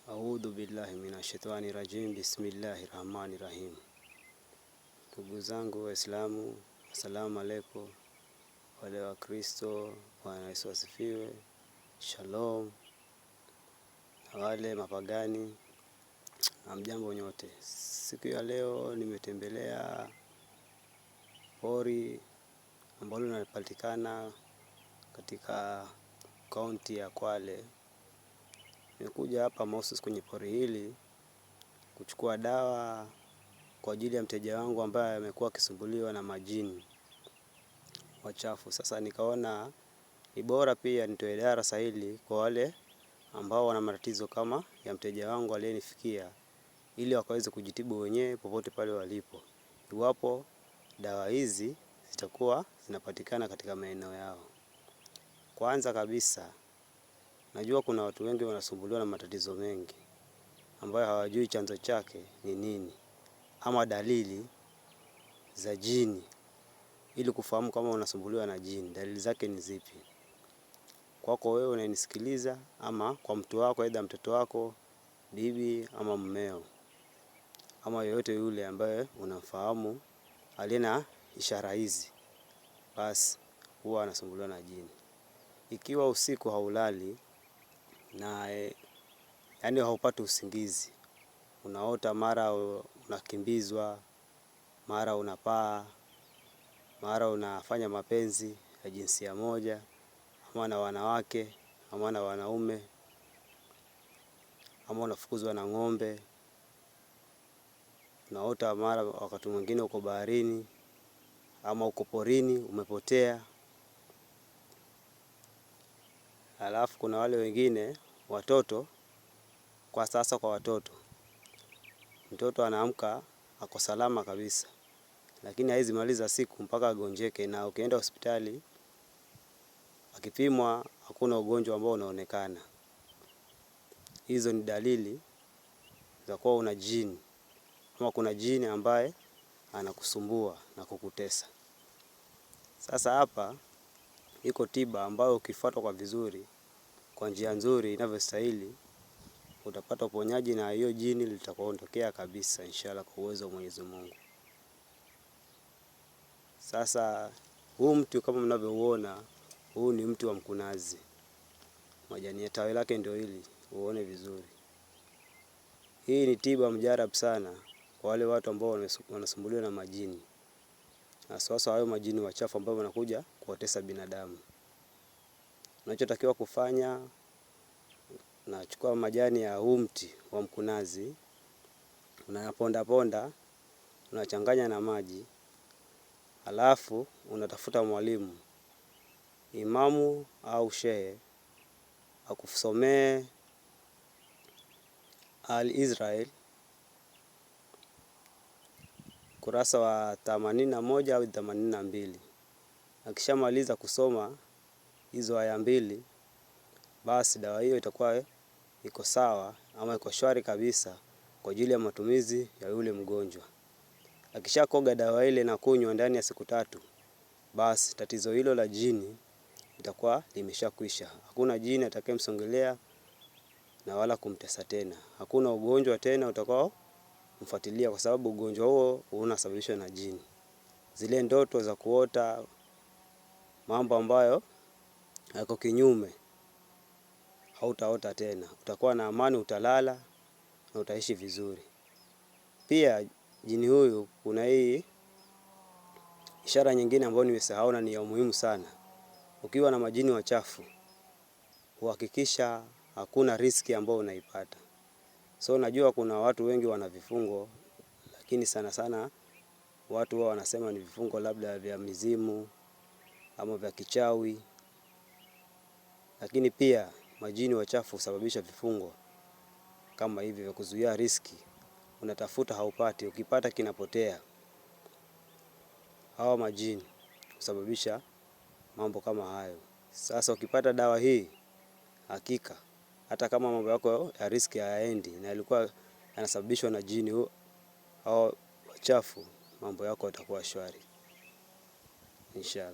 Audhu billahi minashaitani rajim. Bismillahirrahmanirrahim. Ndugu zangu Waislamu, assalamu alaikum. Wale wa Kristo, Bwana Yesu asifiwe. Shalom. Na wale mapagani, hamjambo nyote. Siku ya leo nimetembelea pori ambalo linapatikana katika kaunti ya Kwale. Nimekuja hapa mahususi kwenye pori hili kuchukua dawa kwa ajili ya mteja wangu ambaye amekuwa akisumbuliwa na majini wachafu. Sasa nikaona ni bora pia nitoe darasa hili kwa wale ambao wana matatizo kama ya mteja wangu aliyenifikia, ili wakaweze kujitibu wenyewe popote pale walipo, iwapo dawa hizi zitakuwa zinapatikana katika maeneo yao. Kwanza kabisa, najua kuna watu wengi wanasumbuliwa na matatizo mengi ambayo hawajui chanzo chake ni nini ama dalili za jini. Ili kufahamu kama unasumbuliwa na jini, dalili zake ni zipi? Kwako wewe unanisikiliza, ama kwa mtu wako, aidha mtoto wako, bibi ama mmeo, ama yoyote yule ambaye unamfahamu aliye na ishara hizi, basi huwa anasumbuliwa na jini. Ikiwa usiku haulali na yani haupati usingizi, unaota mara unakimbizwa, mara unapaa, mara unafanya mapenzi ya jinsia moja, ama na wanawake, ama na wanaume, ama unafukuzwa na ng'ombe, unaota mara wakati mwingine uko baharini ama uko porini umepotea. Alafu kuna wale wengine watoto, kwa sasa kwa watoto, mtoto anaamka ako salama kabisa, lakini haizi maliza siku mpaka agonjeke, na ukienda hospitali akipimwa hakuna ugonjwa ambao unaonekana. Hizo ni dalili za kuwa una jini, ama kuna jini ambaye anakusumbua na kukutesa. Sasa hapa iko tiba ambayo ukifuata kwa vizuri, kwa njia nzuri inavyostahili, utapata uponyaji na hiyo jini litakuondokea kabisa, inshallah, kwa uwezo wa Mwenyezi Mungu. Sasa huu mtu kama mnavyouona, huu ni mti wa mkunazi. Majani ya tawi lake ndio hili, uone vizuri. Hii ni tiba mjarabu sana kwa wale watu ambao wanasumbuliwa na majini, na sasa hayo majini wachafu ambao wanakuja kuwatesa binadamu. Unachotakiwa kufanya, unachukua majani ya huu mti wa mkunazi, unayaponda ponda, unachanganya na maji, alafu unatafuta mwalimu, imamu au shehe, akusomee Al-Israel kurasa wa 81 au 82. Akishamaliza kusoma hizo aya mbili, basi dawa hiyo itakuwa iko sawa ama iko shwari kabisa kwa ajili ya matumizi ya yule mgonjwa. Akishakoga dawa ile na kunywa ndani ya siku 3, basi tatizo hilo la jini itakuwa limeshakwisha. Hakuna jini atakayemsongelea na wala kumtesa tena. Hakuna ugonjwa tena utakao mfuatilia, kwa sababu ugonjwa huo unasababishwa na jini. Zile ndoto za kuota mambo ambayo yako kinyume hautaota tena. Utakuwa na amani, utalala na utaishi vizuri. Pia jini huyu, kuna hii ishara nyingine ambayo nimesahau na ni ya muhimu sana. Ukiwa na majini wachafu, uhakikisha hakuna riski ambayo unaipata. So najua kuna watu wengi wana vifungo, lakini sana sana watu wao wanasema ni vifungo labda vya mizimu ama vya kichawi. Lakini pia majini wachafu husababisha vifungo kama hivi vya kuzuia riski. Unatafuta haupati, ukipata kinapotea. Hawa majini husababisha mambo kama hayo. Sasa ukipata dawa hii, hakika hata kama mambo yako ya riski hayaendi na yalikuwa yanasababishwa na jini au wachafu, mambo yako yatakuwa shwari inshallah.